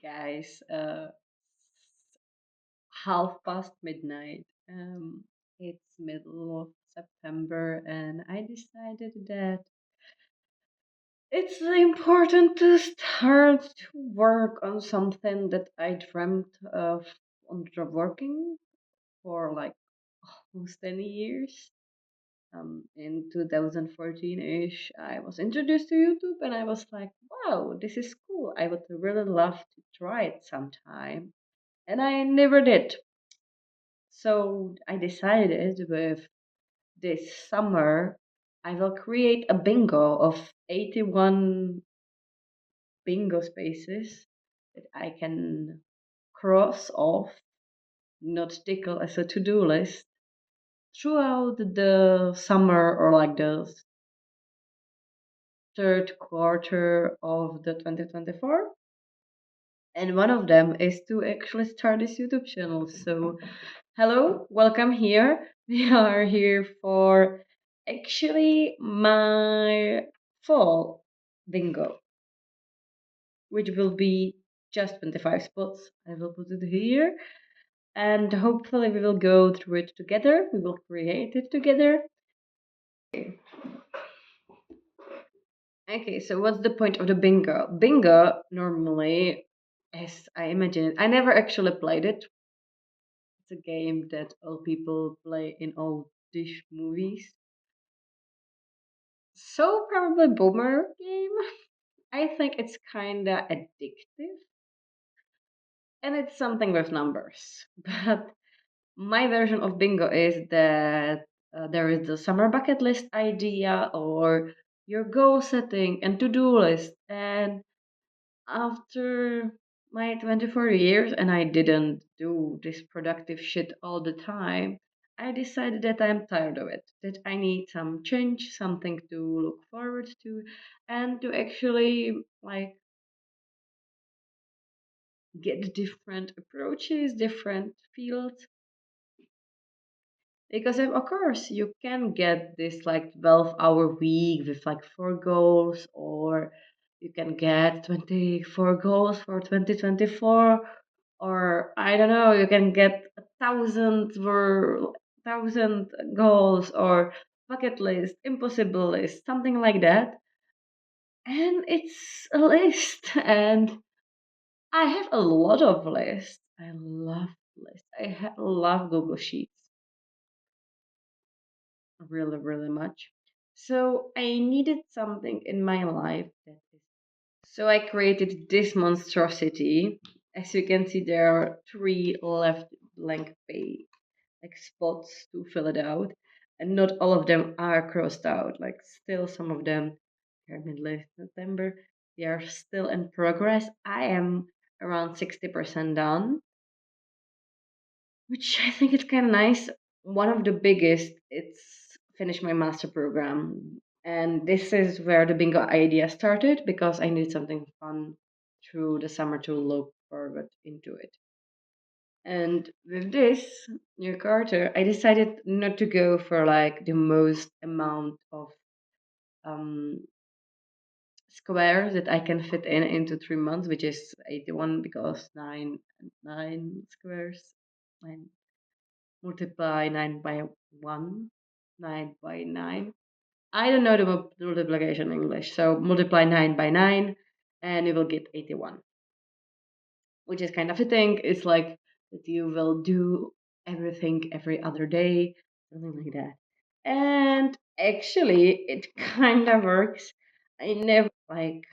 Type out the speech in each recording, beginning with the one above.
guys. Half past midnight. It's middle of September, and I decided that it's important to start to work on something that I dreamt of under working for like almost 10 years. In 2014-ish, I was introduced to YouTube, and I was like, wow, this is cool. I would really love to try it sometime. And I never did. So I decided with this summer, I will create a bingo of 81 bingo spaces that I can cross off, not tickle as a to do list throughout the summer or like the third quarter of the 2024. And one of them is to actually start this YouTube channel. So, hello, welcome here. We are here for actually my fall bingo, which will be just 25 spots. I will put it here, and hopefully, we will go through it together. We will create it together. Okay, so what's the point of the bingo? Bingo normally, as I imagine it, I never actually played it. It's a game that all people play in all dish movies. So probably boomer game. I think it's kinda addictive, and it's something with numbers. But my version of bingo is that there is the summer bucket list idea or your goal setting and to-do list. And after my 24 years and I didn't do this productive shit all the time, I decided that I'm tired of it, that I need some change, something to look forward to, and to actually like get different approaches, different fields. Because of course you can get this like 12-hour week with like four goals, or you can get 24 goals for 2024, or I don't know, you can get 1,000 goals or bucket list, impossible list, something like that. And it's a list, and I have a lot of lists. I love lists. Love Google Sheets really, really much. So I needed something in my life that is. So I created this monstrosity. As you can see, there are three left blank page like spots to fill it out, and not all of them are crossed out. Like still, some of them are middle September. They are still in progress. I am around 60% done, which I think is kind of nice. One of the biggest, it's finish my master program. And this is where the bingo idea started because I needed something fun through the summer to look forward into it. And with this new Carter, I decided not to go for like the most amount of um, squares that I can fit in into 3 months, which is 81 because nine squares, nine multiply 9 by 1, 9 by 9. I don't know the multiplication in English, so multiply 9 by 9 and you will get 81, which is kind of a thing. It's like that you will do everything every other day, something like that. And actually, it kind of works. I never like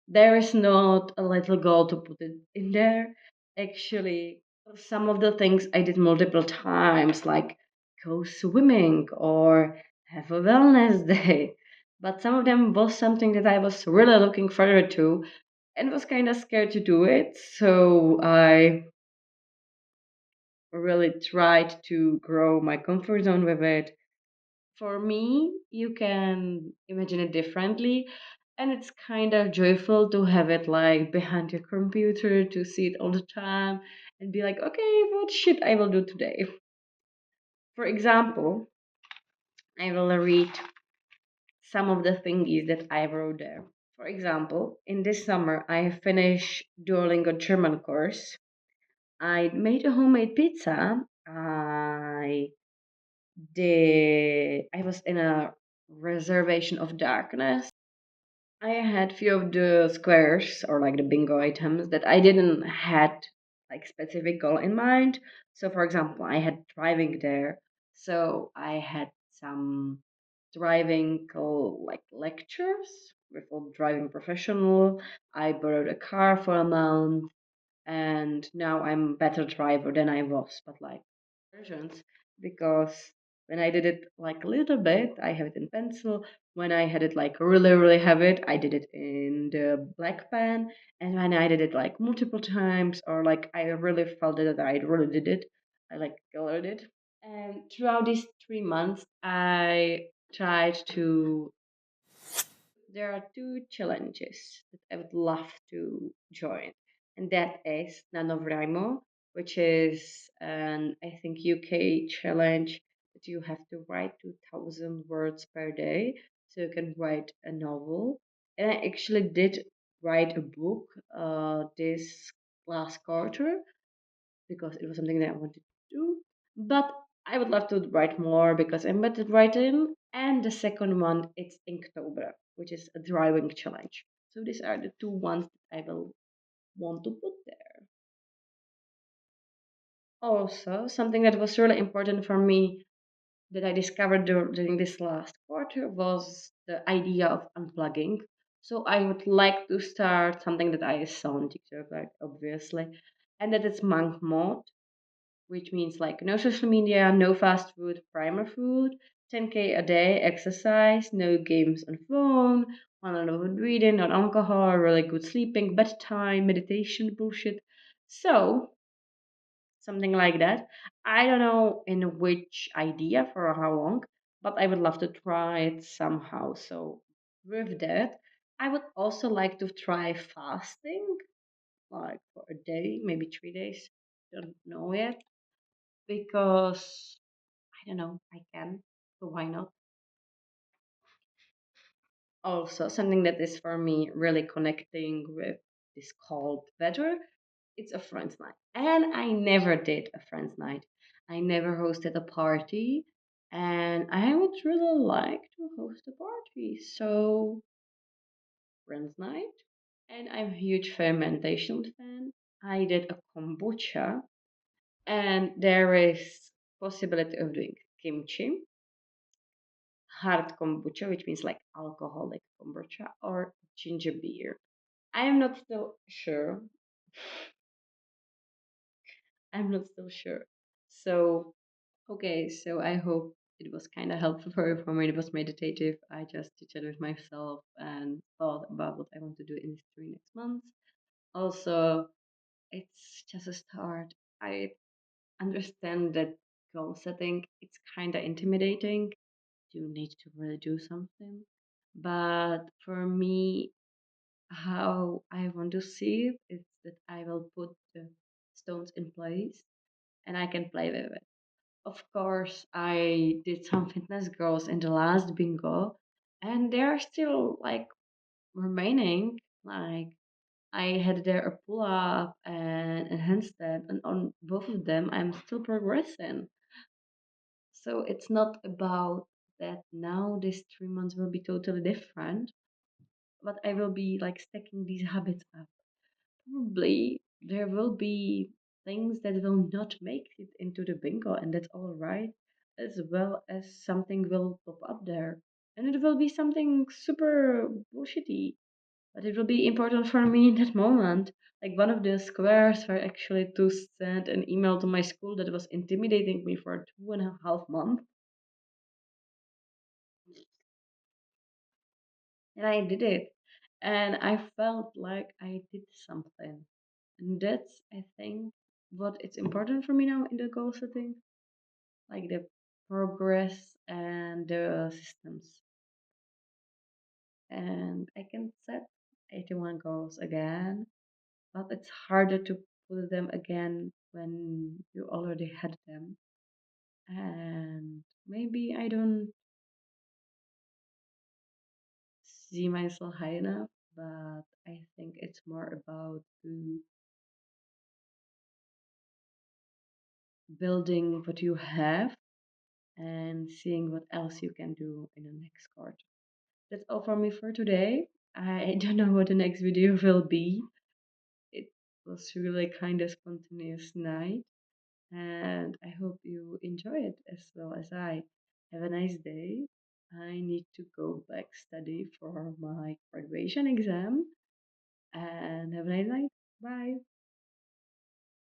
there is not a little goal to put it in there. Actually, some of the things I did multiple times, like go swimming or have a wellness day. But some of them was something that I was really looking forward to and was kind of scared to do it. So I really tried to grow my comfort zone with it. For me, you can imagine it differently, and it's kind of joyful to have it like behind your computer to see it all the time and be like, okay, what shit I will do today. For example, I will read some of the thingies that I wrote there. For example, in this summer, I finished Duolingo German course. I made a homemade pizza. I was in a reservation of darkness. I had few of the squares or like the bingo items that I didn't had like specific goal in mind. So for example, I had driving there. So I had some driving like lectures with a driving professional. I borrowed a car for a month and now I'm better driver than I was, but like versions because when I did it like a little bit, I have it in pencil. When I had it like really, really have it, I did it in the black pen. And when I did it like multiple times, or like I really felt it that I really did it, I like colored it. And throughout these 3 months, I tried to there are two challenges that I would love to join, and that is NaNoWriMo, which is an I think UK challenge that you have to write 2,000 words per day, so you can write a novel. And I actually did write a book this last quarter, because it was something that I wanted to do. But I would love to write more because I'm better at writing. And the second one, it's Inktober, which is a drawing challenge. So these are the two ones that I will want to put there. Also, something that was really important for me that I discovered during this last quarter was the idea of unplugging. So I would like to start something that I saw on TikTok, like obviously, and that is monk mode, which means like no social media, no fast food, primer food, 10K a day exercise, no games on phone, 1 hour of reading, not alcohol, really good sleeping, bedtime, meditation, bullshit. So, something like that. I don't know in which idea for how long, but I would love to try it somehow. So, with that, I would also like to try fasting, like for a day, maybe 3 days. Don't know yet because I don't know, I can, so why not? Also, something that is for me really connecting with this cold weather, it's a friend's night. And I never did a friend's night. I never hosted a party, and I would really like to host a party. So, friend's night. And I'm a huge fermentation fan. I did a kombucha, and there is possibility of doing kimchi, hard kombucha, which means like alcoholic kombucha, or ginger beer. I am not still sure. I'm not still sure. So, okay, so I hope it was kind of helpful for me. It was meditative. I just chit with myself and thought about what I want to do in these 3 next months. Also, it's just a start. I understand that goal setting, it's kind of intimidating. You need to really do something. But for me, how I want to see it is that I will put the stones in place and I can play with it. Of course, I did some fitness goals in the last bingo, and they are still like remaining. Like I had there a pull up and a handstand, and on both of them, I'm still progressing. So it's not about that now. These 3 months will be totally different, but I will be like stacking these habits up. Probably there will be things that will not make it into the bingo, and that's all right, as well as something will pop up there. And it will be something super bullshitty, but it will be important for me in that moment. Like one of the squares were actually to send an email to my school that was intimidating me for 2.5 months, and I did it. And I felt like I did something. And that's, I think, what it's important for me now in the goal setting, like the progress and the systems. And I can set 81 goals again, but it's harder to put them again when you already had them. And maybe I don't see myself high enough, but I think it's more about building what you have and seeing what else you can do in the next quarter. That's all from me for today. I don't know what the next video will be. It was really kind of spontaneous night, and I hope you enjoy it as well as I. Have a nice day. I need to go back study for my graduation exam, and have a nice night. Bye.